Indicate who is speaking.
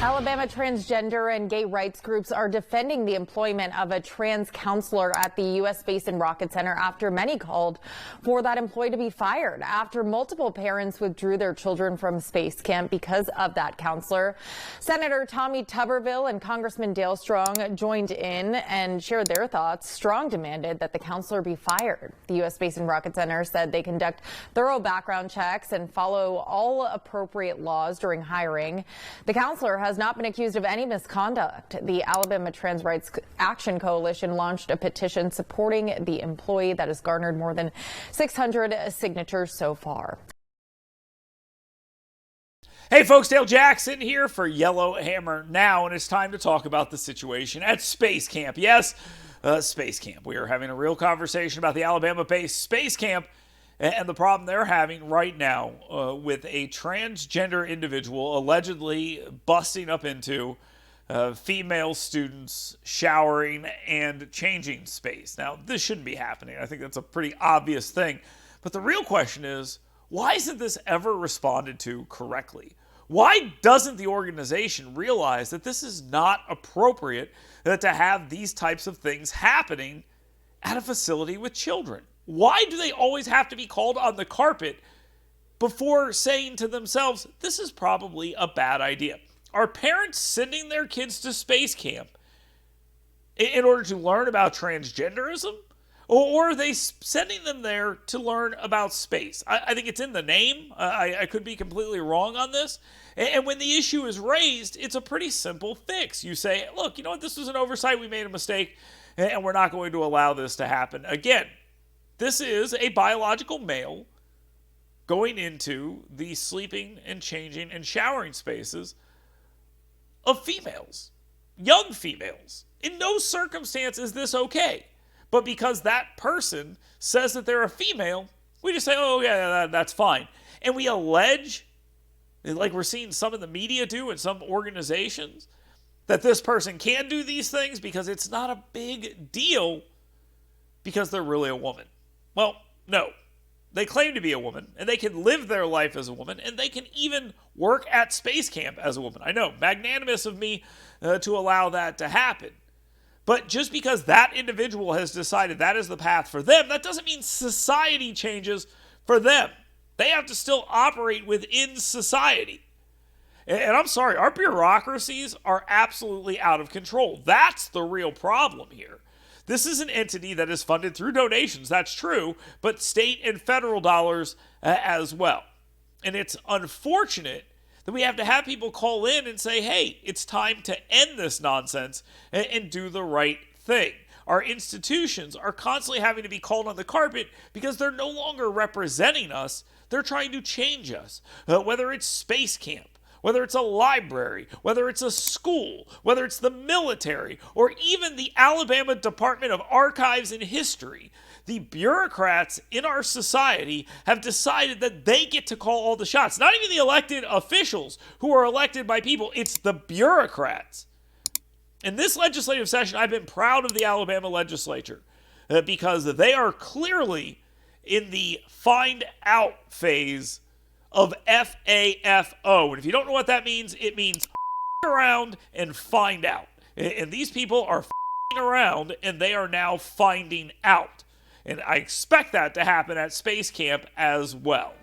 Speaker 1: Alabama transgender and gay rights groups are defending the employment of a trans counselor at the U.S. Space and Rocket Center after many called for that employee to be fired after multiple parents withdrew their children from space camp because of that counselor. Senator Tommy Tuberville and Congressman Dale Strong joined in and shared their thoughts. Strong demanded that the counselor be fired. The U.S. Space and Rocket Center said they conduct thorough background checks and follow all appropriate laws during hiring. The counselor has not been accused of any misconduct. The Alabama Trans Rights Action Coalition launched a petition supporting the employee that has garnered more than 600 signatures so far.
Speaker 2: Hey folks, Dale Jackson here for Yellowhammer Now, and it's time to talk about the situation at Space Camp. Yes, Space Camp. We are having a real conversation about the Alabama-based Space Camp and the problem they're having right now with a transgender individual allegedly busting up into female students showering and changing space. Now, this shouldn't be happening. I think that's a pretty obvious thing. But the real question is, why isn't this ever responded to correctly? Why doesn't the organization realize that this is not appropriate to have these types of things happening at a facility with children? Why do they always have to be called on the carpet before saying to themselves, this is probably a bad idea? Are parents sending their kids to space camp in order to learn about transgenderism? Or are they sending them there to learn about space? I think it's in the name. I could be completely wrong on this. And when the issue is raised, it's a pretty simple fix. You say, look, you know what? This was an oversight. We made a mistake, and we're not going to allow this to happen again. This is a biological male going into the sleeping and changing and showering spaces of females, young females. In no circumstance is this okay. But because that person says that they're a female, we just say, oh, yeah, that's fine. And we allege, like we're seeing some in the media do and some organizations, that this person can do these things because it's not a big deal because they're really a woman. Well, no. They claim to be a woman, and they can live their life as a woman, and they can even work at space camp as a woman. I know, magnanimous of me to allow that to happen. But just because that individual has decided that is the path for them, that doesn't mean society changes for them. They have to still operate within society. And I'm sorry, our bureaucracies are absolutely out of control. That's the real problem here. This is an entity that is funded through donations, that's true, but state and federal dollars as well. And it's unfortunate that we have to have people call in and say, hey, it's time to end this nonsense and do the right thing. Our institutions are constantly having to be called on the carpet because they're no longer representing us. They're trying to change us, whether it's space camp, whether it's a library, whether it's a school, whether it's the military, or even the Alabama Department of Archives and History. The bureaucrats in our society have decided that they get to call all the shots. Not even the elected officials who are elected by people, it's the bureaucrats. In this legislative session, I've been proud of the Alabama legislature because they are clearly in the find out phase of FAFO. And if you don't know what that means, it means around and find out. And these people are around and they are now finding out. And I expect that to happen at Space Camp as well.